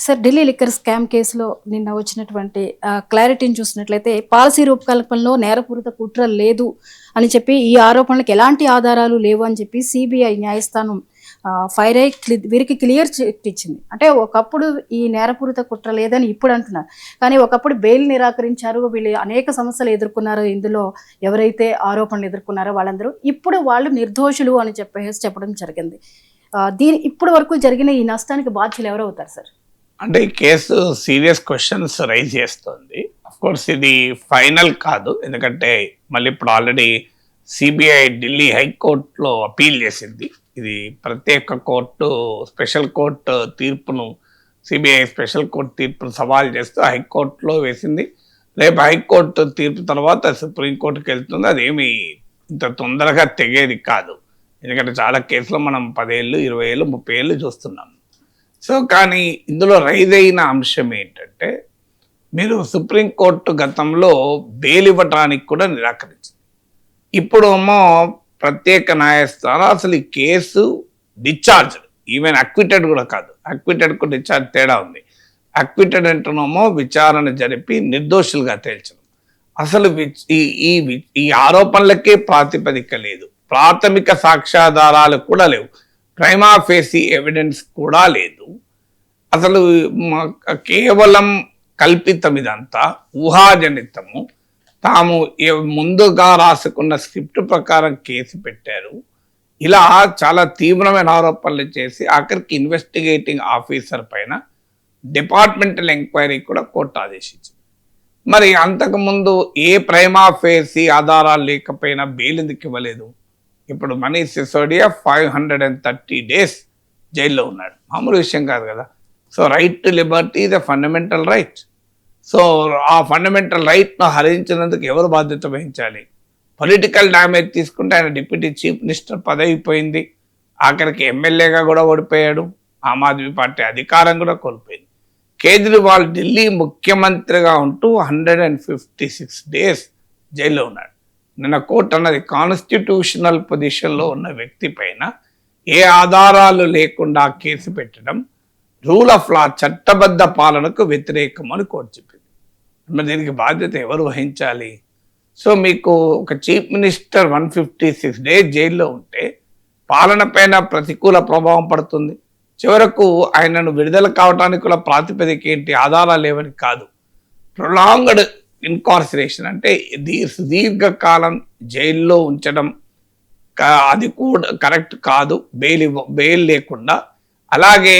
Sir, Delhi liquor scam కేసులో నిన్న వచ్చినటువంటి క్లారిటీని చూసినట్లయితే పాలసీ రూపకల్పనలో నేరపూరిత కుట్ర లేదు అని చెప్పి, ఈ ఆరోపణలకు ఎలాంటి ఆధారాలు లేవు అని చెప్పి సిబిఐ న్యాయస్థానం ఫైర్ అయి వీరికి క్లియర్ చిట్ ఇచ్చింది. అంటే ఒకప్పుడు ఈ నేరపూరిత కుట్ర లేదని ఇప్పుడు అంటున్నారు, కానీ ఒకప్పుడు బెయిల్ నిరాకరించారు, వీళ్ళు అనేక సమస్యలు ఎదుర్కొన్నారు, ఇందులో ఎవరైతే ఆరోపణలు ఎదుర్కొన్నారో వాళ్ళందరూ ఇప్పుడు వాళ్ళు నిర్దోషులు అని చెప్పడం జరిగింది. ఇప్పుడు వరకు జరిగిన ఈ నష్టానికి బాధ్యులు ఎవరు అవుతారు సార్? అంటే ఈ కేసు సీరియస్ క్వశ్చన్స్ రైజ్ చేస్తుంది. అఫ్ కోర్స్ ఇది ఫైనల్ కాదు, ఎందుకంటే మళ్ళీ ఇప్పుడు ఆల్రెడీ సిబిఐ ఢిల్లీ హైకోర్టులో అపీల్ చేసింది. ఇది ప్రత్యేక కోర్టు స్పెషల్ కోర్టు తీర్పును, సిబిఐ స్పెషల్ కోర్టు తీర్పును సవాల్ చేస్తూ హైకోర్టులో వేసింది. రేపు హైకోర్టు తీర్పు తర్వాత సుప్రీంకోర్టుకి వెళ్తుంది. అదేమి ఇంత తొందరగా తెగేది కాదు, ఎందుకంటే చాలా కేసులు మనం 10 ఏళ్ళు 20 ఏళ్ళు 30 ఏళ్ళు చూస్తున్నాం. సో కానీ ఇందులో రైజ్ అయిన అంశం ఏంటంటే, మీరు సుప్రీంకోర్టు గతంలో బెయిల్ ఇవ్వటానికి కూడా నిరాకరించింది. ఇప్పుడు ఏమో ప్రత్యేక న్యాయస్థానం అసలు ఈ కేసు డిశ్చార్జ్, ఈవెన్ అక్విటెడ్ కూడా కాదు, అక్విటెడ్కు డిశ్చార్జ్ తేడా ఉంది. అక్విటెడ్ అంటేనేమో విచారణ జరిపి నిర్దోషులుగా తేల్చడం. అసలు ఈ ఆరోపణలకే ప్రాతిపదిక లేదు, ప్రాథమిక సాక్ష్యాధారాలు కూడా లేవు, ప్రైమా ఫేసి ఎవిడెన్స్ కూడా లేదు. అసలు కేవలం కల్పితం, ఇదంతా ఊహాజనితము. తాము ముందుగా రాసుకున్న స్క్రిప్ట్ ప్రకారం కేసు పెట్టారు. ఇలా చాలా తీవ్రమైన ఆరోపణలు చేసి ఆఖరికి ఇన్వెస్టిగేటింగ్ ఆఫీసర్ పైన డిపార్ట్మెంటల్ ఎంక్వైరీ కూడా కోర్టు ఆదేశించింది. మరి అంతకుముందు ఏ ప్రైమా ఫేసి ఆధారాలు లేకపోయినా బెయిల్ ఎందుకు ఇవ్వలేదు? ఇప్పుడు మనీష్ సిసోడియా 530 days జైల్లో ఉన్నాడు, మామూలు విషయం కాదు కదా. So right to Liberty is a fundamental right. So ఆ ఫండమెంటల్ రైట్ను హరించినందుకు ఎవరు బాధ్యత వహించాలి? పొలిటికల్ డ్యామేజ్ తీసుకుంటే ఆయన డిప్యూటీ చీఫ్ మినిస్టర్ పదవి పోయింది, ఆఖరికి ఎమ్మెల్యేగా కూడా ఓడిపోయాడు, ఆమ్ ఆద్మీ పార్టీ అధికారం కూడా కోల్పోయింది. కేజ్రీవాల్ ఢిల్లీ ముఖ్యమంత్రిగా ఉంటూ 156 days జైల్లో ఉన్నాడు. నిన్న కోర్టు అన్నది, కాన్స్టిట్యూషనల్ పొజిషన్లో ఉన్న వ్యక్తి పైన ఏ ఆధారాలు లేకుండా కేసు పెట్టడం రూల్ ఆఫ్ లా, చట్టబద్ధ పాలనకు వ్యతిరేకం అని కోర్టు చెప్పింది. మరి దీనికి బాధ్యత ఎవరు వహించాలి? సో మీకు ఒక చీఫ్ మినిస్టర్ 156 days జైల్లో ఉంటే పాలన పైన ప్రతికూల ప్రభావం పడుతుంది. చివరకు ఆయనను విడుదల కావడానికి కూడా ప్రాతిపదిక ఏంటి? ఆధారాలు లేవని కాదు, ప్రొలాంగ్డ్ ఇన్కార్సిరేషన్, అంటే సుదీర్ఘకాలం జైల్లో ఉంచడం, అది కూడా కరెక్ట్ కాదు. బెయిల్ లేకుండా, అలాగే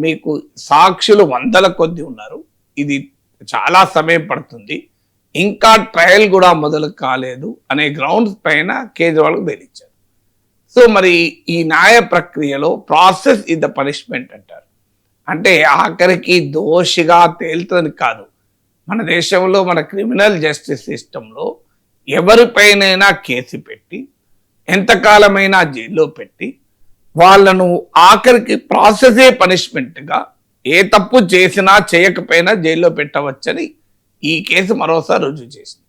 మీకు సాక్షులు 100 కొద్ది ఉన్నారు, ఇది చాలా సమయం పడుతుంది, ఇంకా ట్రయల్ కూడా మొదలు కాలేదు అనే గ్రౌండ్స్ పైన కేజ్రీవాల్కు బెయిల్ ఇచ్చారు. సో మరి ఈ న్యాయ ప్రక్రియలో ప్రాసెస్ ఇస్ ద పనిష్మెంట్ అంటారు. అంటే ఆఖరికి దోషిగా తేలుతుంది కాదు. మన దేశంలో మన క్రిమినల్ జస్టిస్ సిస్టంలో ఎవరిపైనైనా కేసు పెట్టి ఎంతకాలమైనా జైల్లో పెట్టి వాళ్ళను ఆఖరికి ప్రాసెసే పనిష్మెంట్గా, ఏ తప్పు చేసినా చేయకపోయినా జైల్లో పెట్టవచ్చని ఈ కేసు మరోసారి రుజువు చేసింది.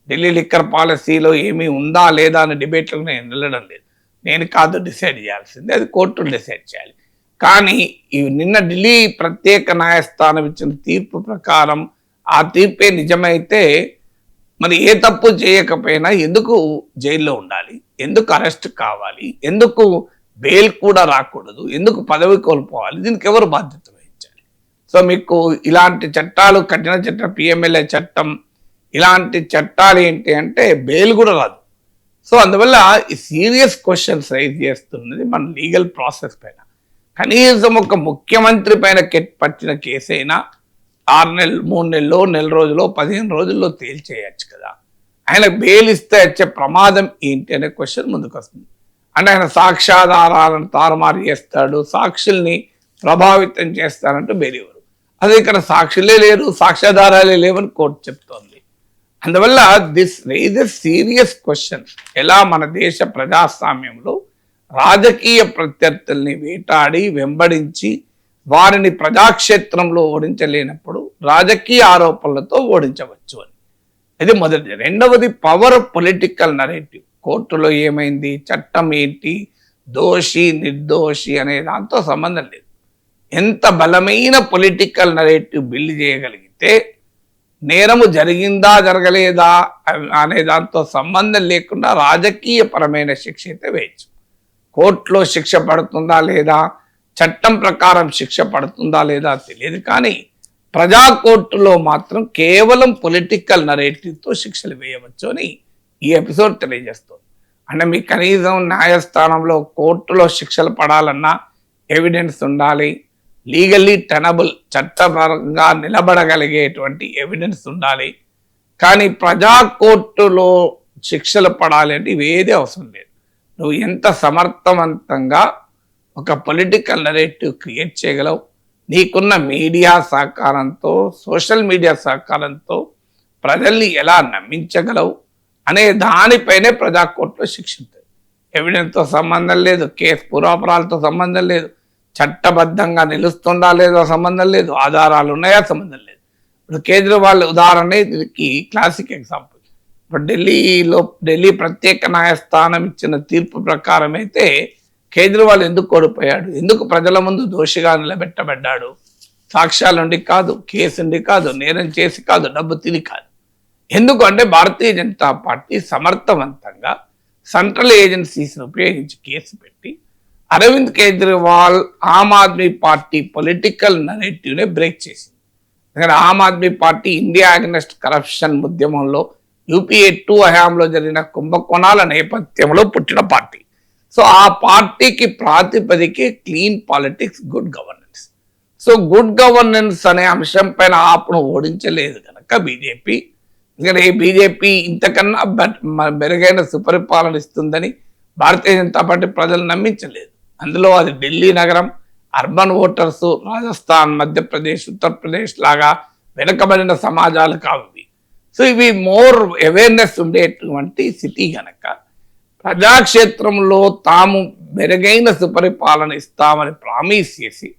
ఢిల్లీ లిక్కర్ పాలసీలో ఏమీ ఉందా లేదా అనే డిబేట్లకు నేను వెళ్ళడం లేదు, నేను కాదు డిసైడ్ చేయాల్సింది, అది కోర్టులు డిసైడ్ చేయాలి. కానీ నిన్న ఢిల్లీ ప్రత్యేక న్యాయస్థానం ఇచ్చిన తీర్పు ప్రకారం ఆ తీర్పే నిజమైతే మరి ఏ తప్పు చేయకపోయినా ఎందుకు జైల్లో ఉండాలి, ఎందుకు అరెస్ట్ కావాలి, ఎందుకు బెయిల్ కూడా రాకూడదు, ఎందుకు పదవి కోల్పోవాలి, దీనికి ఎవరు బాధ్యత వహించాలి? సో మీకు ఇలాంటి చట్టాలు, కఠిన చట్టం, పిఎంఎల్ఏ చట్టం, ఇలాంటి చట్టాలు ఏంటి అంటే బెయిల్ కూడా రాదు. సో అందువల్ల ఈ సీరియస్ క్వశ్చన్స్ రైజ్ చేస్తున్నది మన లీగల్ ప్రాసెస్ పైన. కనీసం ఒక ముఖ్యమంత్రి పైన పట్టిన కేసు అయినా 6 నెలలు 3 నెలల్లో, నెల రోజుల్లో, 15 రోజుల్లో తేల్చేయచ్చు కదా. ఆయన బెయిల్ ఇస్తే వచ్చే ప్రమాదం ఏంటి అనే క్వశ్చన్ ముందుకు వస్తుంది. అంటే ఆయన సాక్ష్యాధారాలను తారుమారు చేస్తాడు, సాక్షుల్ని ప్రభావితం చేస్తారంటూ బెయిల్ ఇవ్వరు. అదే ఇక్కడ సాక్షులే లేరు, సాక్ష్యాధారాలే లేవని కోర్టు చెప్తోంది. అందువల్ల దిస్ రైజెస్ సీరియస్ క్వశ్చన్స్. ఎలా మన దేశ ప్రజాస్వామ్యంలో రాజకీయ ప్రత్యర్థుల్ని వేటాడి వెంబడించి వారిని ప్రజాక్షేత్రంలో ఓడించలేనప్పుడు రాజకీయ ఆరోపణలతో ఓడించవచ్చు అని. ఇది మొదటిది. రెండవది పవర్ పొలిటికల్ నరేటివ్. కోర్టులో ఏమైంది, చట్టం ఏంటి, దోషి నిర్దోషి అనే దాంతో సంబంధం లేదు. ఎంత బలమైన పొలిటికల్ నరేటివ్ బిల్డ్ చేయగలిగితే నేరము జరిగిందా జరగలేదా అనే దాంతో సంబంధం లేకుండా రాజకీయపరమైన శిక్ష అయితే వేయచ్చు. కోర్టులో శిక్ష పడుతుందా లేదా, చట్టం ప్రకారం శిక్ష పడుతుందా లేదా తెలియదు, కానీ ప్రజా కోర్టులో మాత్రం కేవలం పొలిటికల్ నరేటివ్తో శిక్షలు వేయవచ్చు అని ఈ ఎపిసోడ్ తెలియజేస్తుంది. అంటే మీకు కనీసం న్యాయస్థానంలో కోర్టులో శిక్షలు పడాలన్నా ఎవిడెన్స్ ఉండాలి, లీగల్లీ టెనబుల్ చట్టపరంగా నిలబడగలిగేటువంటి ఎవిడెన్స్ ఉండాలి. కానీ ప్రజా కోర్టులో శిక్షలు పడాలి అంటే ఇవేదే అవసరం లేదు. నువ్వు ఎంత సమర్థవంతంగా ఒక పొలిటికల్ నరేటివ్ క్రియేట్ చేయగలవు, నీకున్న మీడియా సహకారంతో, సోషల్ మీడియా సహకారంతో ప్రజల్ని ఎలా నమ్మించగలవు అనే దానిపైనే ప్రజా కోర్టులో శిక్ష ఉంటుంది. ఎవిడెన్స్తో సంబంధం లేదు, కేసు పురాపరాలతో సంబంధం లేదు, చట్టబద్ధంగా నిలుస్తుందా లేదో సంబంధం లేదు, ఆధారాలు ఉన్నాయా సంబంధం లేదు. ఇప్పుడు కేజ్రీవాల్ ఉదాహరణ దీనికి క్లాసిక్ ఎగ్జాంపుల్. ఇప్పుడు ఢిల్లీ ప్రత్యేక న్యాయస్థానం ఇచ్చిన తీర్పు ప్రకారం అయితే కేజ్రీవాల్ ఎందుకు ఓడిపోయాడు, ఎందుకు ప్రజల ముందు దోషిగా నిలబెట్టబడ్డాడు? సాక్ష్యాలుండి కాదు, కేసుండి కాదు, నేరం చేసి కాదు, డబ్బు తిని కాదు. ఎందుకు అంటే భారతీయ జనతా పార్టీ సమర్థవంతంగా సెంట్రల్ ఏజెన్సీస్ని ఉపయోగించి కేసు పెట్టి అరవింద్ కేజ్రీవాల్ ఆమ్ ఆద్మీ పార్టీ పొలిటికల్ నరేటివ్నే బ్రేక్ చేసింది. ఎందుకంటే Aam Aadmi Party India against corruption ఉద్యమంలో యూపీఏ 2 హయాంలో జరిగిన కుంభకోణాల నేపథ్యంలో పుట్టిన పార్టీ. సో ఆ పార్టీకి ప్రాతిపదికే clean politics, good governance. So good governance అనే అంశం పైన ఆప్ను ఓడించలేదు కనుక బీజేపీ, ఎందుకంటే బీజేపీ ఇంతకన్నా మెరుగైన సుపరిపాలన ఇస్తుందని భారతీయ జనతా పార్టీ ప్రజలు నమ్మించలేదు. అందులో అది ఢిల్లీ నగరం, అర్బన్ ఓటర్స్, రాజస్థాన్, మధ్యప్రదేశ్, ఉత్తరప్రదేశ్ లాగా వెనుకబడిన సమాజాలు కావు. సో ఇవి మోర్ అవేర్నెస్ ఉండేటువంటి సిటీ గనక ప్రజాక్షేత్రంలో తాము మెరుగైన సుపరిపాలన ఇస్తామని ప్రామిస్ చేసి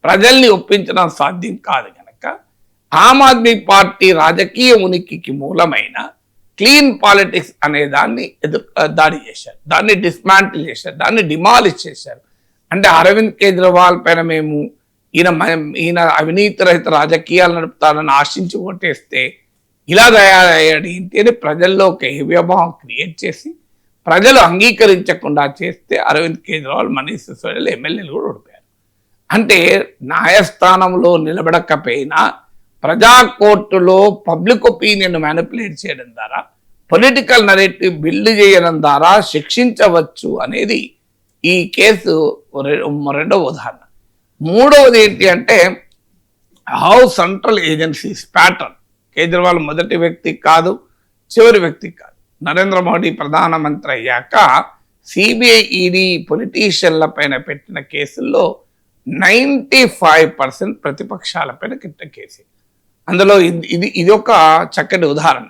ప్రజల్ని ఒప్పించడం సాధ్యం కాదు గనక ఆమ్ ఆద్మీ పార్టీ రాజకీయ ఉనికికి మూలమైన క్లీన్ పాలిటిక్స్ అనే దాన్ని దాడి చేశారు, దాన్ని డిస్మాంటిల్ చేశారు, దాన్ని డిమాలిష్ చేశారు. అంటే అరవింద్ కేజ్రీవాల్ పైన మేము ఈయన అవినీతి రహిత రాజకీయాలు నడుపుతారని ఆశించి ఓటేస్తే ఇలా తయారయ్యాడు ఏంటి అని ప్రజల్లో ఒక హేవ్యభావం క్రియేట్ చేసి ప్రజలు అంగీకరించకుండా చేస్తే అరవింద్ కేజ్రీవాల్, మనీష్ సిసోడియా ఎమ్మెల్యేలు కూడా ఓడిపోయారు. అంటే న్యాయస్థానంలో నిలబడకపోయినా ప్రజా కోర్టులో పబ్లిక్ ఒపీనియన్ మ్యానిపులేట్ చేయడం ద్వారా, పొలిటికల్ నరేటివ్ బిల్డ్ చేయడం ద్వారా శిక్షించవచ్చు అనేది ఈ కేసు రెండవ ఉదాహరణ. మూడవది ఏంటి అంటే how central agencies pattern. Kejriwal మొదటి వ్యక్తి కాదు, చివరి వ్యక్తి కాదు. నరేంద్ర మోడీ ప్రధానమంత్రి అయ్యాక సిబిఐ, ఈడీ పొలిటీషియన్ల పైన పెట్టిన కేసుల్లో 95% ప్రతిపక్షాల పైన పెట్టిన కేసు. అందులో ఇది ఒక చక్కటి ఉదాహరణ.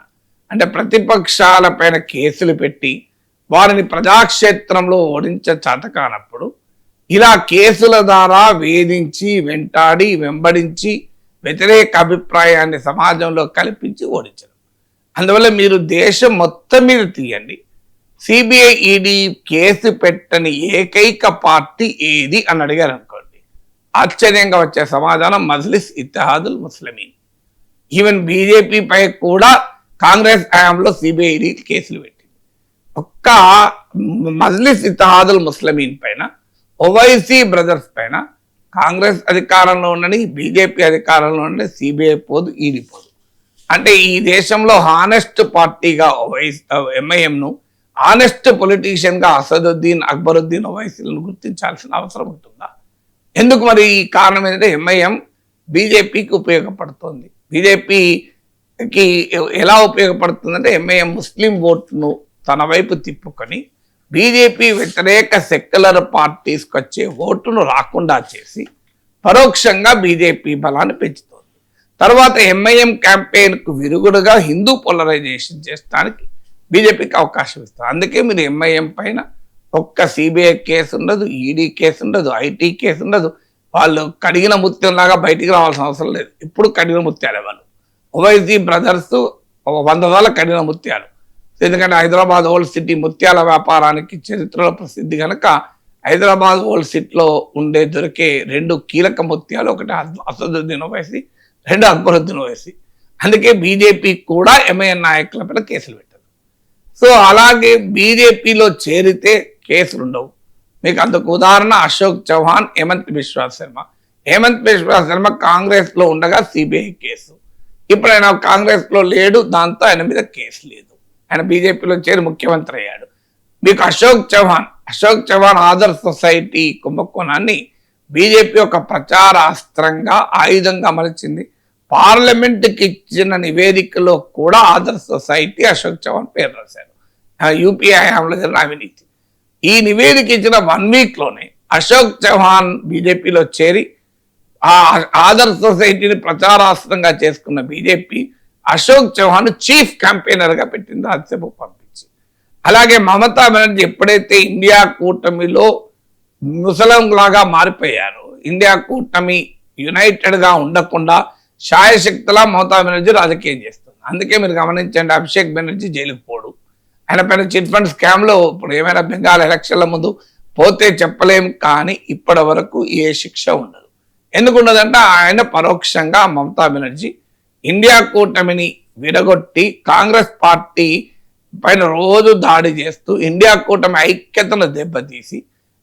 అంటే ప్రతిపక్షాల పైన కేసులు పెట్టి వారిని ప్రజాక్షేత్రంలో ఓడించ చాతకానప్పుడు ఇలా కేసుల ద్వారా వేధించి, వెంటాడి, వెంబడించి వ్యతిరేక అభిప్రాయాన్ని సమాజంలో కల్పించి ఓడించడం. అందువల్ల మీరు దేశం మొత్తం మీద తీయండి, సిబిఐ, ఈడీ కేసు పెట్టని ఏకైక పార్టీ ఏది అని అడిగారు అనుకోండి, ఆశ్చర్యంగా వచ్చే సమాధానం మజ్లిస్ ఇత్తెహాదుల్ ముస్లిమీన్. ఈవెన్ బీజేపీ పై కూడా కాంగ్రెస్ హయాంలో సిబిఐ, ఈడీ కేసులు పెట్టింది. ఒక్క మజ్లిస్ ఇత్తెహాదుల్ ముస్లిమీన్ పైన, ఓవైసీ బ్రదర్స్ పైన కాంగ్రెస్ అధికారంలో ఉండని, బీజేపీ అధికారంలో ఉండని సిబిఐ పోదు, ఈడీ పోదు. అంటే ఈ దేశంలో హానెస్ట్ పార్టీగా ఎంఐఎంను, హానెస్ట్ పొలిటీషియన్గా అసదుద్దీన్, అక్బరుద్దీన్ ఓవైసీలను గుర్తించాల్సిన అవసరం ఉంటుందా? ఎందుకు మరి? ఈ కారణం ఏంటంటే ఎంఐఎం బీజేపీకి ఉపయోగపడుతుంది. బీజేపీకి ఎలా ఉపయోగపడుతుందంటే ఎంఐఎం ముస్లిం ఓట్ను తన వైపు తిప్పుకొని బీజేపీ వ్యతిరేక సెక్యులర్ పార్టీస్కి వచ్చే ఓటును రాకుండా చేసి పరోక్షంగా బీజేపీ బలాన్ని పెంచుతోంది. తర్వాత ఎంఐఎం క్యాంపెయిన్కు విరుగుడుగా హిందూ పోలరైజేషన్ చేయడానికి బీజేపీకి అవకాశం ఇస్తారు. అందుకే మీరు ఎంఐఎం పైన ఒక్క సిబిఐ కేసు ఉండదు, ఈడీ కేసు ఉండదు, ఐటీ కేసు ఉండదు. వాళ్ళు కడిగిన ముత్యంలాగా బయటికి రావాల్సిన అవసరం లేదు. ఇప్పుడు కడిగిన ముత్యాలే వాళ్ళు. ఓవైసీ బ్రదర్స్ 100 సార్లు కడిగిన ముత్యాలు. ఎందుకంటే హైదరాబాద్ ఓల్డ్ సిటీ ముత్యాల వ్యాపారానికి చరిత్రలో ప్రసిద్ధి కనుక హైదరాబాద్ ఓల్డ్ సిటీలో దొరికే 2 కీలక ముత్యాలు, ఒకటి అసదుద్దీన్ ఓవైసీ, 2 అక్బరుద్దీన్ ఓవైసీ. అందుకే బీజేపీ కూడా ఎంఐఎం నాయకులపైన కేసులు పెట్టారు. సో అలాగే బీజేపీలో చేరితే కేసులు ఉండవు. మీకు అందుకు ఉదాహరణ అశోక్ చౌహాన్, హేమంత్ బిశ్వా శర్మ. హేమంత్ బిశ్వా శర్మ కాంగ్రెస్ లో ఉండగా సిబిఐ కేసు, ఇప్పుడు ఆయన కాంగ్రెస్ లో లేడు, దాంతో ఆయన మీద కేసు లేదు, ఆయన బీజేపీలో చేరి ముఖ్యమంత్రి అయ్యాడు. మీకు అశోక్ చౌహాన్ ఆదర్శ్ సొసైటీ కుంభకోణాన్ని బీజేపీ ఒక ప్రచారాస్త్రంగా ఆయుధంగా మలిచింది. పార్లమెంట్కి ఇచ్చిన నివేదికలో కూడా ఆదర్శ్ సొసైటీ అశోక్ చౌహాన్ పేరు రాశారు. యూపీఏ హయాంలో జరిగిన అవినీతి. ఈ నివేదిక ఇచ్చిన 1 వీక్ లోనే అశోక్ చౌహాన్ బీజేపీలో చేరి ఆ ఆదర్శ్ సొసైటీని ప్రచారాస్త్రంగా చేసుకున్న బీజేపీ అశోక్ చౌహాన్ చీఫ్ క్యాంపెయినర్ గా పెట్టింది రాజ్యసభకు పంపించి. అలాగే మమతా బెనర్జీ ఎప్పుడైతే ఇండియా కూటమిలో ముసలం లాగా మారిపోయారో, ఇండియా కూటమి యునైటెడ్ గా ఉండకుండా శాయశక్తిలా మమతా బెనర్జీ రాజకీయం చేస్తుంది. అందుకే మీరు గమనించండి, అభిషేక్ బెనర్జీ జైలుకు పోడు, ఆయన పైన చిట్ ఫండ్ స్కామ్ లో ఇప్పుడు ఏమైనా బెంగాల్ ఎలక్షన్ల ముందు పోతే చెప్పలేం, కానీ ఇప్పటి వరకు ఏ శిక్ష ఉండదు. ఎందుకు ఉండదంటే ఆయన పరోక్షంగా మమతా బెనర్జీ ఇండియా కూటమిని విడగొట్టి కాంగ్రెస్ పార్టీ పైన రోజు దాడి చేస్తూ ఇండియా కూటమి ఐక్యతను దెబ్బతీసి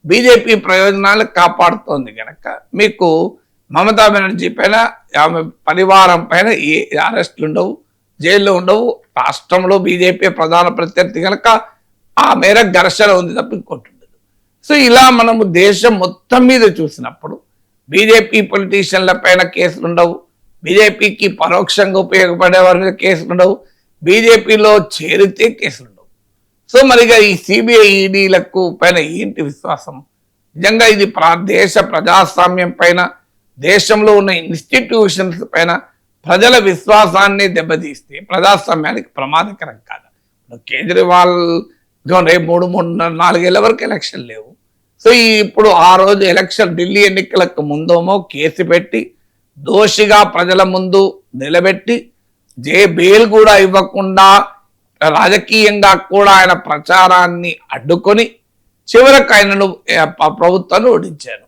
బీజేపీ ప్రయోజనాలు కాపాడుతోంది కనుక మీకు మమతా బెనర్జీ పైన, ఆమె పరివారం పైన ఏ అరెస్టులు ఉండవు, జైల్లో ఉండవు. రాష్ట్రంలో బీజేపీ ప్రధాన ప్రత్యర్థి కనుక ఆ మేర ఘర్షణ ఉంది తప్ప ఇంకోటి ఉండదు. సో ఇలా మనము దేశం మొత్తం మీద చూసినప్పుడు బీజేపీ పొలిటీషియన్ల పైన కేసులు ఉండవు, బీజేపీకి పరోక్షంగా ఉపయోగపడే వారి మీద కేసులు ఉండవు, బీజేపీలో చేరితే కేసులు ఉండవు. సో మరిగా ఈ సిబిఐ ఈడీలకు పైన ఏంటి విశ్వాసం? నిజంగా ఇది దేశ ప్రజాస్వామ్యం పైన, దేశంలో ఉన్న ఇన్స్టిట్యూషన్స్ పైన ప్రజల విశ్వాసాన్ని దెబ్బతీస్తే ప్రజాస్వామ్యానికి ప్రమాదకరం కాదు. కేజ్రీవాల్ రేపు 3-4 ఏళ్ళ వరకు ఎలక్షన్ లేవు. సో ఇప్పుడు ఆ రోజు ఎలక్షన్ ఢిల్లీ ఎన్నికలకు ముందేమో కేసు పెట్టి దోషిగా ప్రజల ముందు నిలబెట్టి బెయిల్ కూడా ఇవ్వకుండా రాజకీయంగా కూడా ఆయన ప్రచారాన్ని అడ్డుకొని చివరకు ఆయనను ప్రభుత్వాన్ని ఓడించారు.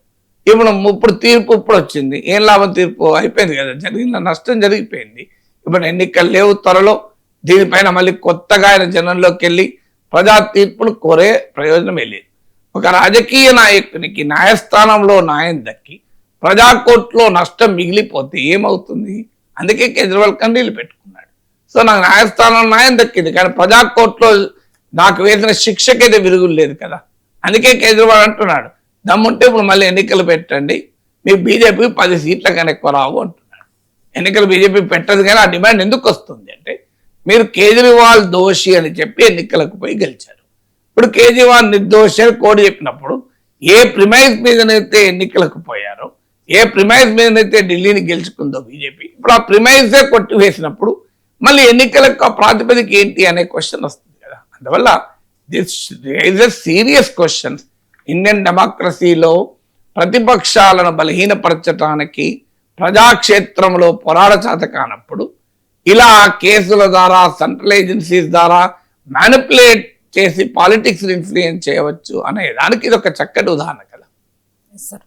ఇప్పుడు తీర్పు ఇప్పుడు వచ్చింది, ఏం లాభం? తీర్పు అయిపోయింది కదా, జరిగిన నష్టం జరిగిపోయింది. ఇప్పుడు ఎన్నికలు లేవు త్వరలో, దీనిపైన మళ్ళీ కొత్తగా ఆయన జనంలోకి వెళ్ళి ప్రజా తీర్పును కోరే ప్రయోజనమే లేదు. ఒక రాజకీయ నాయకునికి న్యాయస్థానంలో న్యాయం దక్కి ప్రజా కోర్టులో నష్టం మిగిలిపోతే ఏమవుతుంది? అందుకే కేజ్రీవాల్ కన్నీళ్ళు పెట్టుకున్నాడు. సో నాకు న్యాయస్థానంలో న్యాయం దక్కింది, కానీ ప్రజా కోర్టులో నాకు వేసిన శిక్షకైతే విరుగులు లేదు కదా. అందుకే కేజ్రీవాల్ అంటున్నాడు, దమ్ముంటే ఇప్పుడు మళ్ళీ ఎన్నికలు పెట్టండి, మీ బీజేపీ 10 సీట్ల కన్నా ఎక్కువ రావు అంటున్నాడు. ఎన్నికలు బీజేపీ పెట్టదు, కానీ ఆ డిమాండ్ ఎందుకు వస్తుంది అంటే మీరు కేజ్రీవాల్ దోషి అని చెప్పి ఎన్నికలకు పోయి గెలిచారు. ఇప్పుడు కేజ్రీవాల్ నిర్దోషి అని కోడి చెప్పినప్పుడు ఏ ప్రిమైజ్ మీదనైతే ఎన్నికలకు పోయారో, ఏ ప్రిమైజ్ మీదనైతే ఢిల్లీని గెలుచుకుందో బీజేపీ, ఇప్పుడు ఆ ప్రిమైజే కొట్టివేసినప్పుడు మళ్ళీ ఎన్నికలకు ప్రాతిపదిక ఏంటి అనే క్వశ్చన్ వస్తుంది కదా. అందువల్ల this is a serious question. Indian డెమోక్రసీలో ప్రతిపక్షాలను బలహీనపరచడానికి ప్రజాక్షేత్రంలో పోరాడ చేత కానప్పుడు ఇలా కేసుల ద్వారా, సెంట్రల్ ఏజెన్సీస్ ద్వారా మ్యానిపులేట్ చేసి పాలిటిక్స్ ఇన్ఫ్లుయెన్స్ చేయవచ్చు అనే దానికి ఇది ఒక చక్కటి ఉదాహరణ కదా. సార్